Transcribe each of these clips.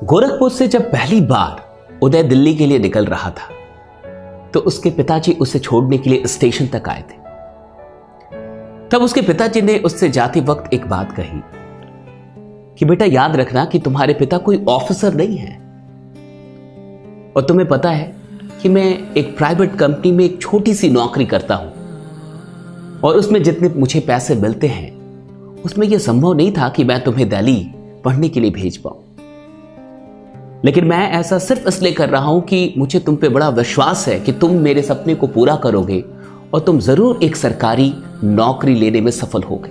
गोरखपुर से जब पहली बार उदय दिल्ली के लिए निकल रहा था तो उसके पिताजी उसे छोड़ने के लिए स्टेशन तक आए थे। तब उसके पिताजी ने उससे जाते वक्त एक बात कही कि बेटा याद रखना कि तुम्हारे पिता कोई ऑफिसर नहीं है और तुम्हें पता है कि मैं एक प्राइवेट कंपनी में एक छोटी सी नौकरी करता हूं और उसमें जितने मुझे पैसे मिलते हैं उसमें यह संभव नहीं था कि मैं तुम्हें दिल्ली पढ़ने के लिए भेज पाऊं। लेकिन मैं ऐसा सिर्फ इसलिए कर रहा हूं कि मुझे तुम पे बड़ा विश्वास है कि तुम मेरे सपने को पूरा करोगे और तुम जरूर एक सरकारी नौकरी लेने में सफल होगे।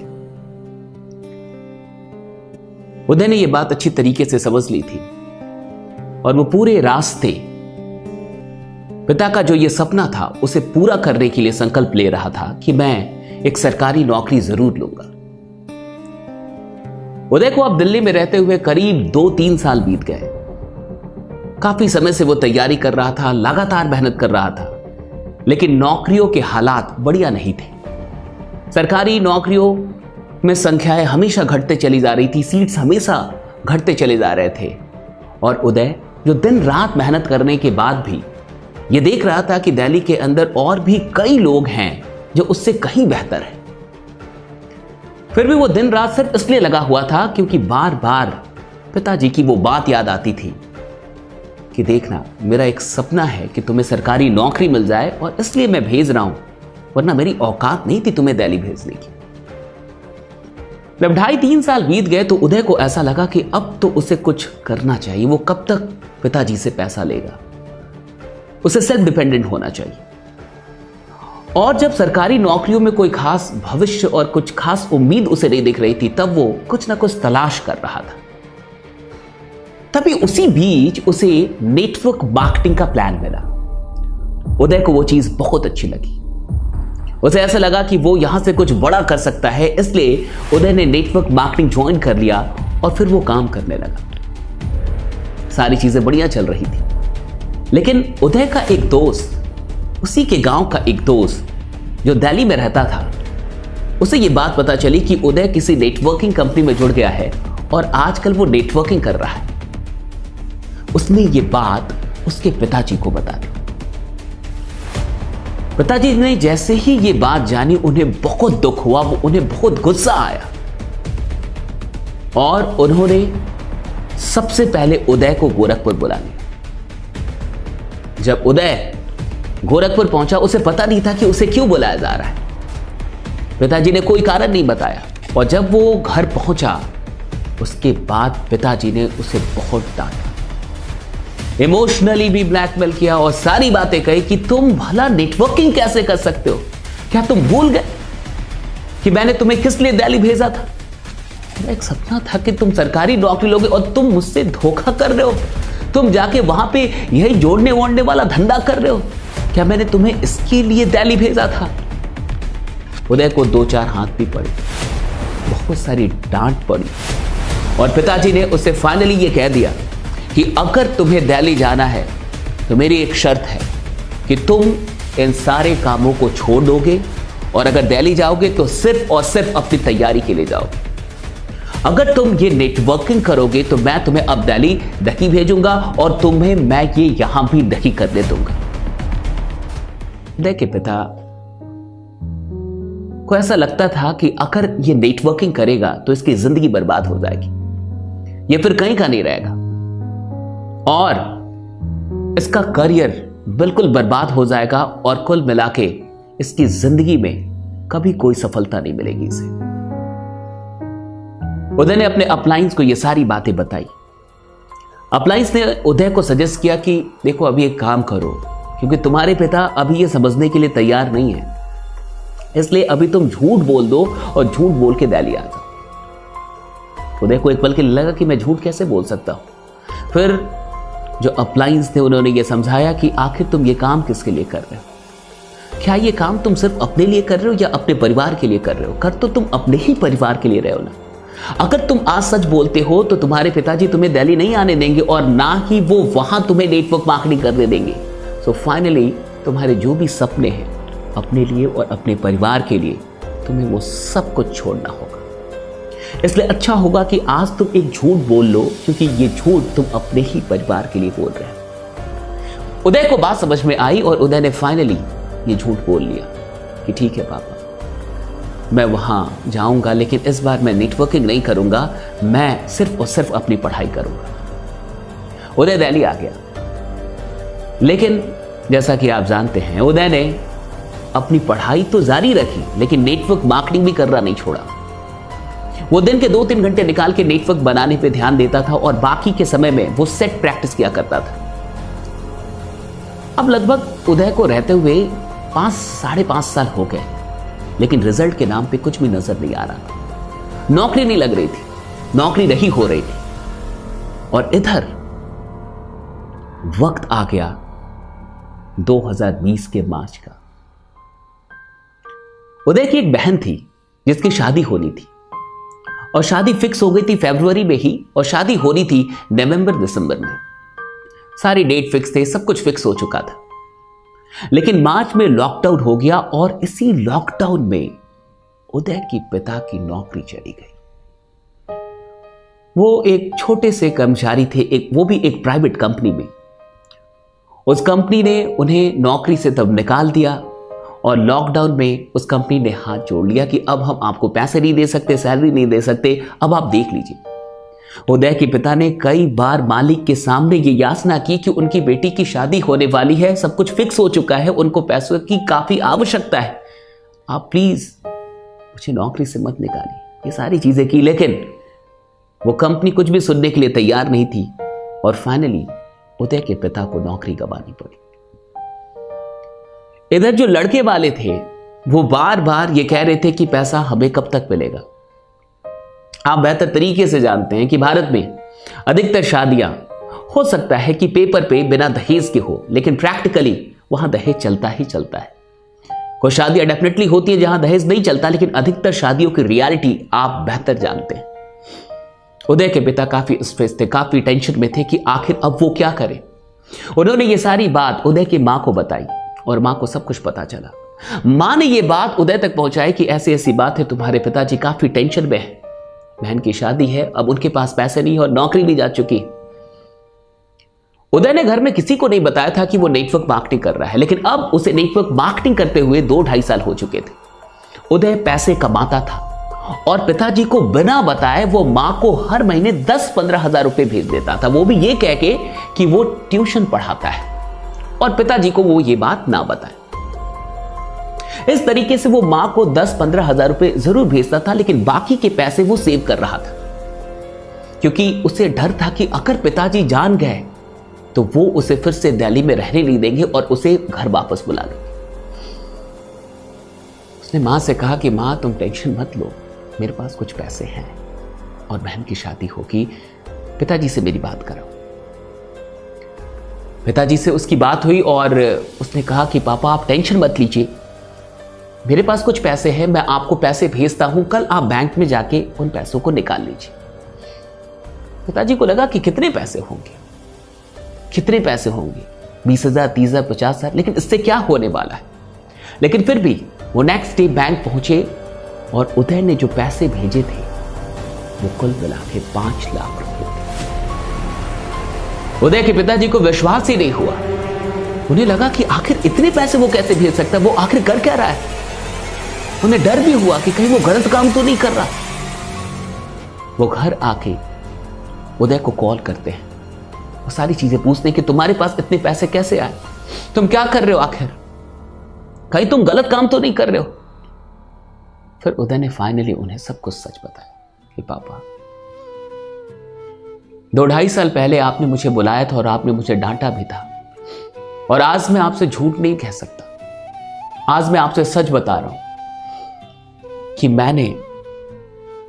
उदय ने यह बात अच्छी तरीके से समझ ली थी और वो पूरे रास्ते पिता का जो यह सपना था उसे पूरा करने के लिए संकल्प ले रहा था कि मैं एक सरकारी नौकरी जरूर लूंगा। उदय को अब दिल्ली में रहते हुए करीब 2-3 साल बीत गए। काफी समय से वो तैयारी कर रहा था, लगातार मेहनत कर रहा था, लेकिन नौकरियों के हालात बढ़िया नहीं थे। सरकारी नौकरियों में संख्याएं हमेशा घटते चली जा रही थी, सीट्स हमेशा घटते चले जा रहे थे और उदय जो दिन रात मेहनत करने के बाद भी ये देख रहा था कि दिल्ली के अंदर और भी कई लोग हैं जो उससे कहीं बेहतर है। फिर भी वो दिन रात सिर्फ इसलिए लगा हुआ था क्योंकि बार बार पिताजी की वो बात याद आती थी कि देखना मेरा एक सपना है कि तुम्हें सरकारी नौकरी मिल जाए और इसलिए मैं भेज रहा हूं, वरना मेरी औकात नहीं थी तुम्हें दिल्ली भेजने की। जब 2.5-3 साल बीत गए तो उदय को ऐसा लगा कि अब तो उसे कुछ करना चाहिए। वो कब तक पिताजी से पैसा लेगा, उसे सेल्फ डिपेंडेंट होना चाहिए। और जब सरकारी नौकरियों में कोई खास भविष्य और कुछ खास उम्मीद उसे नहीं दिख रही थी तब वो कुछ ना कुछ तलाश कर रहा था। तभी उसी बीच उसे नेटवर्क मार्केटिंग का प्लान मिला। उदय को वो चीज बहुत अच्छी लगी। उसे ऐसा लगा कि वो यहां से कुछ बड़ा कर सकता है, इसलिए उदय ने नेटवर्क मार्केटिंग ज्वाइन कर लिया और फिर वो काम करने लगा। सारी चीजें बढ़िया चल रही थी, लेकिन उदय का एक दोस्त, उसी के गांव का एक दोस्त जो दिल्ली में रहता था, उसे ये बात पता चली कि उदय किसी नेटवर्किंग कंपनी में जुड़ गया है और आजकल वो नेटवर्किंग कर रहा है। उसने ये बात उसके पिताजी को बता दी। पिताजी ने जैसे ही ये बात जानी उन्हें बहुत दुख हुआ, उन्हें बहुत गुस्सा आया और उन्होंने सबसे पहले उदय को गोरखपुर बुला लिया। जब उदय गोरखपुर पहुंचा उसे पता नहीं था कि उसे क्यों बुलाया जा रहा है। पिताजी ने कोई कारण नहीं बताया और जब वो घर पहुंचा उसके बाद पिताजी ने उसे बहुत डांटा, इमोशनली भी ब्लैकमेल किया और सारी बातें कही कि तुम भला नेटवर्किंग कैसे कर सकते हो? क्या तुम भूल गए कि मैंने तुम्हें किस लिए दिल्ली भेजा था? मेरा एक सपना था कि तुम सरकारी नौकरी लोगे और तुम मुझसे धोखा कर रहे हो। तुम जाके वहां पे यही जोड़ने वोड़ने वाला धंधा कर रहे हो। क्या मैंने तुम्हें इसके लिए दिल्ली भेजा था? उदय को 2-4 हाथ भी पड़े, बहुत सारी डांट पड़ी और पिताजी ने उसे फाइनली ये कह दिया कि अगर तुम्हें दिल्ली जाना है तो मेरी एक शर्त है कि तुम इन सारे कामों को छोड़ दोगे और अगर दिल्ली जाओगे तो सिर्फ और सिर्फ अपनी तैयारी के लिए जाओगे। अगर तुम ये नेटवर्किंग करोगे तो मैं तुम्हें अब दिल्ली नहीं भेजूंगा और तुम्हें मैं ये यहां भी नहीं करने दूंगा। उदय के पिता को ऐसा लगता था कि अगर ये नेटवर्किंग करेगा तो इसकी जिंदगी बर्बाद हो जाएगी, ये फिर कहीं का नहीं रहेगा और इसका करियर बिल्कुल बर्बाद हो जाएगा और कुल मिला के इसकी जिंदगी में कभी कोई सफलता नहीं मिलेगी इसे। उदय ने अपने अपलाइंस को ये सारी बातें बताई। अपलाइंस ने उदय को सजेस्ट किया कि देखो अभी एक काम करो, क्योंकि तुम्हारे पिता अभी ये समझने के लिए तैयार नहीं है, इसलिए अभी तुम झूठ बोल दो और झूठ बोल के दिल्ली आ जाओ। उदय को एक पल के लिए लगा कि मैं झूठ कैसे बोल सकता हूं। फिर जो अपलाइंस थे उन्होंने ये समझाया कि आखिर तुम ये काम किसके लिए कर रहे हो? क्या ये काम तुम सिर्फ अपने लिए कर रहे हो या अपने परिवार के लिए कर रहे हो? कर तो तुम अपने ही परिवार के लिए रहे हो ना। अगर तुम आज सच बोलते हो तो तुम्हारे पिताजी तुम्हें दिल्ली नहीं आने देंगे और ना ही वो वहां तुम्हें नेटवर्क मार्केटिंग करने देंगे। सो फाइनली तुम्हारे जो भी सपने हैं अपने लिए और अपने परिवार के लिए, तुम्हें वो सब कुछ छोड़ना होगा। इसलिए अच्छा होगा कि आज तुम एक झूठ बोल लो, क्योंकि ये झूठ तुम अपने ही परिवार के लिए बोल रहे हो। उदय को बात समझ में आई और उदय ने फाइनली ये झूठ बोल लिया कि ठीक है पापा, मैं वहां जाऊंगा, लेकिन इस बार मैं नेटवर्किंग नहीं करूंगा, मैं सिर्फ और सिर्फ अपनी पढ़ाई करूंगा। उदय दिल्ली आ गया, लेकिन जैसा कि आप जानते हैं उदय ने अपनी पढ़ाई तो जारी रखी, लेकिन नेटवर्क मार्केटिंग भी करना नहीं छोड़ा। वो दिन के 2-3 घंटे निकाल के नेटवर्क बनाने पे ध्यान देता था और बाकी के समय में वो सेट प्रैक्टिस किया करता था। अब लगभग उदय को रहते हुए 5-5.5 साल हो गए, लेकिन रिजल्ट के नाम पे कुछ भी नजर नहीं आ रहा था। नौकरी नहीं लग रही थी, नौकरी नहीं हो रही थी। और इधर वक्त आ गया 2020 के मार्च का। उदय की एक बहन थी जिसकी शादी होनी थी, और शादी फिक्स हो गई थी फरवरी में ही, और शादी होनी थी नवंबर-दिसंबर में। सारी डेट फिक्स थे, सब कुछ फिक्स हो चुका था। लेकिन मार्च में लॉकडाउन हो गया, और इसी लॉकडाउन में उदय के पिता की नौकरी चली गई। वो एक छोटे से कर्मचारी थे, वो भी एक प्राइवेट कंपनी में। उस कंपनी ने उन्हें नौकरी से तब निकाल दिया, और लॉकडाउन में उस कंपनी ने हाथ जोड़ लिया कि अब हम आपको पैसे नहीं दे सकते, सैलरी नहीं दे सकते, अब आप देख लीजिए। उदय के पिता ने कई बार मालिक के सामने ये याचना की कि उनकी बेटी की शादी होने वाली है, सब कुछ फिक्स हो चुका है, उनको पैसों की काफी आवश्यकता है, आप प्लीज मुझे नौकरी से मत निकालिए। ये सारी चीजें की, लेकिन वो कंपनी कुछ भी सुनने के लिए तैयार नहीं थी, और फाइनली उदय के पिता को नौकरी गंवानी पड़ी। इधर जो लड़के वाले थे वो बार बार ये कह रहे थे कि पैसा हमें कब तक मिलेगा। आप बेहतर तरीके से जानते हैं कि भारत में अधिकतर शादियां हो सकता है कि पेपर पे बिना दहेज के हो, लेकिन प्रैक्टिकली वहां दहेज चलता ही चलता है। कुछ शादियां डेफिनेटली होती है जहां दहेज नहीं चलता, लेकिन अधिकतर शादियों की रियलिटी आप बेहतर जानते हैं। उदय के पिता काफी स्ट्रेस थे, काफी टेंशन में थे कि आखिर अब वो क्या करें। उन्होंने ये सारी बात उदय की मां को बताई, और मां को सब कुछ पता चला। मां ने ये बात उदय तक पहुंचाई कि ऐसी ऐसी बात है, तुम्हारे पिताजी काफी टेंशन में है, बहन की शादी है, अब उनके पास पैसे नहीं और नौकरी भी जा चुकी। उदय ने घर में किसी को नहीं बताया था कि वो नेटवर्क मार्केटिंग कर रहा है, लेकिन अब उसे नेटवर्क मार्केटिंग करते हुए 2-2.5 साल हो चुके थे। उदय पैसे कमाता था, और पिताजी को बिना बताए वो मां को हर महीने 10-15 हजार रुपए भेज देता था, वो भी ये कह के कि वो ट्यूशन पढ़ाता है, और पिताजी को वो ये बात ना बताए। इस तरीके से वो मां को 10-15 हजार रुपए जरूर भेजता था, लेकिन बाकी के पैसे वो सेव कर रहा था, क्योंकि उसे डर था कि अगर पिताजी जान गए तो वो उसे फिर से दिल्ली में रहने नहीं देंगे और उसे घर वापस बुला लेंगे। उसने मां से कहा कि मां तुम टेंशन मत लो, मेरे पास कुछ पैसे हैं और बहन की शादी होगी, पिताजी से मेरी बात कराओ। पिताजी से उसकी बात हुई और उसने कहा कि पापा आप टेंशन मत लीजिए, मेरे पास कुछ पैसे हैं, मैं आपको पैसे भेजता हूं, कल आप बैंक में जाके उन पैसों को निकाल लीजिए। पिताजी को लगा कि कितने पैसे होंगे, 20,000, 30,000, 50,000, लेकिन इससे क्या होने वाला है। लेकिन फिर भी वो नेक्स्ट डे बैंक पहुंचे और उदय ने जो पैसे भेजे थे वो कुल मिला के 5 लाख रुपए थे। उदय के पिताजी को विश्वास ही नहीं हुआ, उन्हें लगा कि आखिर इतने पैसे वो कैसे भेज सकता है, वो आखिर कर क्या रहा है। उन्हें डर भी हुआ कि कहीं वो गलत काम तो नहीं कर रहा। वो घर आके उदय को कॉल करते हैं, वो सारी चीजें पूछते हैं कि तुम्हारे पास इतने पैसे कैसे आए, तुम क्या कर रहे हो, आखिर कहीं तुम गलत काम तो नहीं कर रहे हो। फिर उदय ने फाइनली उन्हें सब कुछ सच बताया कि पापा 2-2.5 साल पहले आपने मुझे बुलाया था और आपने मुझे डांटा भी था, और आज मैं आपसे झूठ नहीं कह सकता, आज मैं आपसे सच बता रहा हूं कि मैंने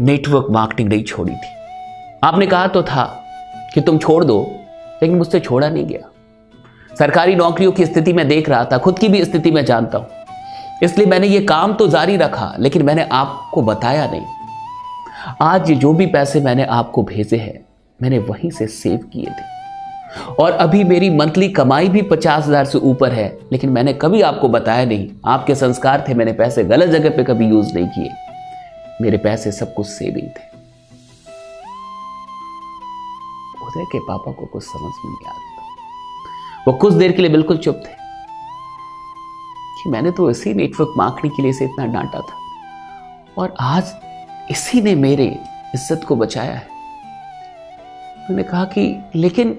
नेटवर्क मार्केटिंग नहीं छोड़ी थी। आपने कहा तो था कि तुम छोड़ दो, लेकिन मुझसे छोड़ा नहीं गया। सरकारी नौकरियों की स्थिति में देख रहा था, खुद की भी स्थिति में जानता हूं, इसलिए मैंने ये काम तो जारी रखा, लेकिन मैंने आपको बताया नहीं। आज जो भी पैसे मैंने आपको भेजे हैं मैंने वहीं से सेव किए थे, और अभी मेरी मंथली कमाई भी 50,000 से ऊपर है, लेकिन मैंने कभी आपको बताया नहीं। आपके संस्कार थे, मैंने पैसे गलत जगह पे कभी यूज नहीं किए, मेरे पैसे सब कुछ सेविंग थे। उदय के पापा को कुछ समझ में नहीं आ रहा था। वो कुछ देर के लिए बिल्कुल चुप थे कि मैंने तो इसी नेटवर्क मार्केटिंग के लिए इसे इतना डांटा था और आज इसी ने मेरे इज्जत को बचाया है। मैंने कहा कि लेकिन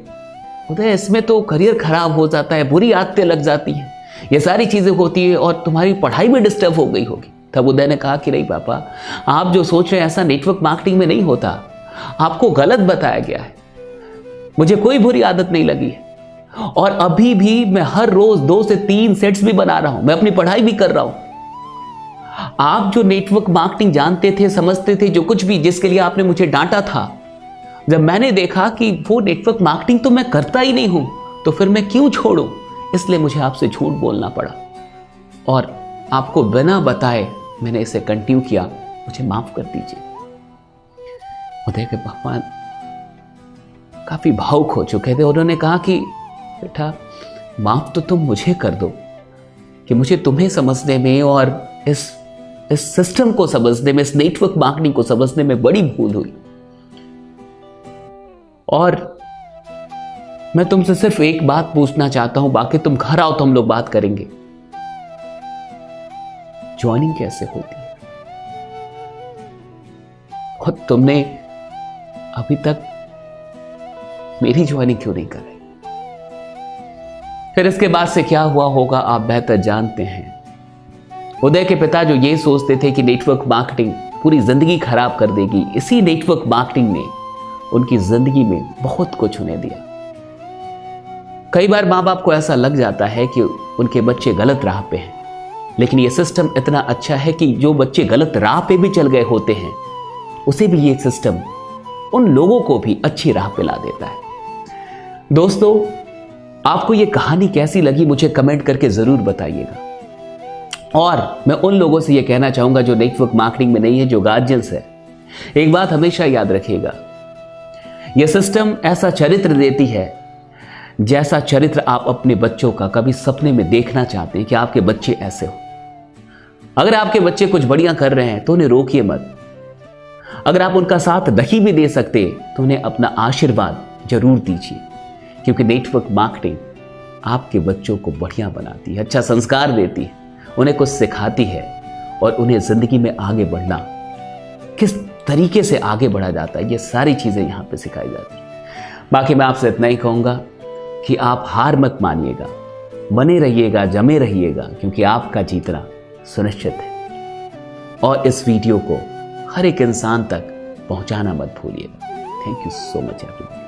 उदय इसमें तो करियर खराब हो जाता है, बुरी आदतें लग जाती हैं, ये सारी चीजें होती है और तुम्हारी पढ़ाई भी डिस्टर्ब हो गई होगी। तब उदय ने कहा कि नहीं पापा, आप जो सोच रहे हैं ऐसा नेटवर्क मार्केटिंग में नहीं होता, आपको गलत बताया गया है। मुझे कोई बुरी आदत नहीं लगी है और अभी भी मैं हर रोज 2 से 3 सेट्स भी बना रहा हूं, मैं अपनी पढ़ाई भी कर रहा हूं। आप जो नेटवर्क मार्केटिंग जानते थे, समझते थे, जो कुछ भी जिसके लिए आपने मुझे डांटा था, जब मैंने देखा कि वो नेटवर्क मार्केटिंग तो मैं करता ही नहीं हूं, तो फिर मैं क्यों छोड़ूं? इसलिए मुझे आपसे झूठ बोलना पड़ा और आपको बिना बताए मैंने इसे कंटिन्यू किया, मुझे माफ कर दीजिए। उदय के पापा काफी भावुक हो चुके थे। उन्होंने कहा कि बेटा, माफ तो तुम मुझे कर दो कि मुझे तुम्हें समझने में और इस सिस्टम को समझने में, इस नेटवर्क मार्केटिंग को समझने में बड़ी भूल हुई। और मैं तुमसे सिर्फ एक बात पूछना चाहता हूं, बाकी तुम घर आओ तो हम लोग बात करेंगे। ज्वाइनिंग कैसे होती है और तुमने अभी तक मेरी ज्वाइनिंग क्यों नहीं कर रही? फिर इसके बाद से क्या हुआ होगा आप बेहतर जानते हैं। उदय के पिता जो ये सोचते थे कि नेटवर्क मार्केटिंग पूरी जिंदगी खराब कर देगी, इसी नेटवर्क मार्केटिंग ने उनकी जिंदगी में बहुत कुछ उन्हें दिया। कई बार माँ बाप को ऐसा लग जाता है कि उनके बच्चे गलत राह पे हैं, लेकिन यह सिस्टम इतना अच्छा है कि जो बच्चे गलत राह पे भी चल गए होते हैं, उसे भी ये सिस्टम उन लोगों को भी अच्छी राह पे ला देता है। दोस्तों, आपको ये कहानी कैसी लगी मुझे कमेंट करके जरूर बताइएगा। और मैं उन लोगों से ये कहना चाहूंगा जो नेटवर्क मार्केटिंग में नहीं है, जो गार्जियंस है, एक बात हमेशा याद रखिएगा, यह सिस्टम ऐसा चरित्र देती है जैसा चरित्र आप अपने बच्चों का कभी सपने में देखना चाहते हैं कि आपके बच्चे ऐसे हो। अगर आपके बच्चे कुछ बढ़िया कर रहे हैं तो उन्हें रोकिए मत। अगर आप उनका साथ नहीं भी दे सकते तो उन्हें अपना आशीर्वाद जरूर दीजिए, क्योंकि नेटवर्क मार्केटिंग आपके बच्चों को बढ़िया बनाती है, अच्छा संस्कार देती है, उन्हें कुछ सिखाती है और उन्हें जिंदगी में आगे बढ़ना, किस तरीके से आगे बढ़ा जाता है, ये सारी चीजें यहां पे सिखाई जाती है। बाकी मैं आपसे इतना ही कहूंगा कि आप हार मत मानिएगा, बने रहिएगा, जमे रहिएगा, क्योंकि आपका जीतना सुनिश्चित है। और इस वीडियो को हर एक इंसान तक पहुंचाना मत भूलिएगा। Thank you so much everyone.